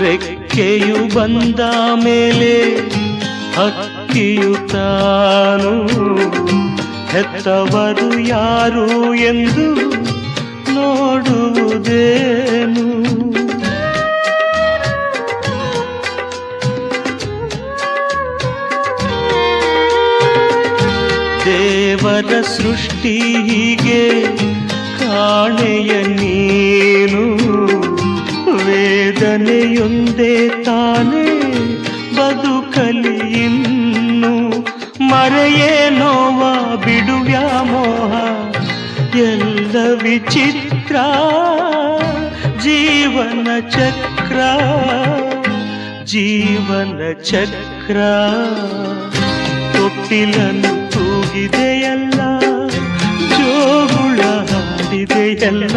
ರೆಕ್ಕೆಯು ಬಂದ ಮೇಲೆ ಹಕ್ಕಿಯು ತಾನು ಹೆತ್ತವರು ಯಾರು ಎಂದು ನೋಡುವುದೇನು. ದೇವರ ಸೃಷ್ಟಿ ಹೀಗೆ ಕಾಣೆಯ ನೀನು, ವೇದನೆಯೊಂದೇ ತಾನೇ ಬದುಕಲಿ ಇನ್ನು. ಮರೆಯೇ ನೋವ ಬಿಡುವ್ಯಾ ಮೋಹ ಎಲ್ಲ ವಿಚಿತ್ರ, ಜೀವನ ಚಕ್ರ ಜೀವನ ಚಕ್ರ. ತೊಟ್ಟಿಲನ್ನು ತೂಗಿದೆಯಲ್ಲ, ಜೋಗುಳ ಹಾಡಿದೆಯಲ್ಲ,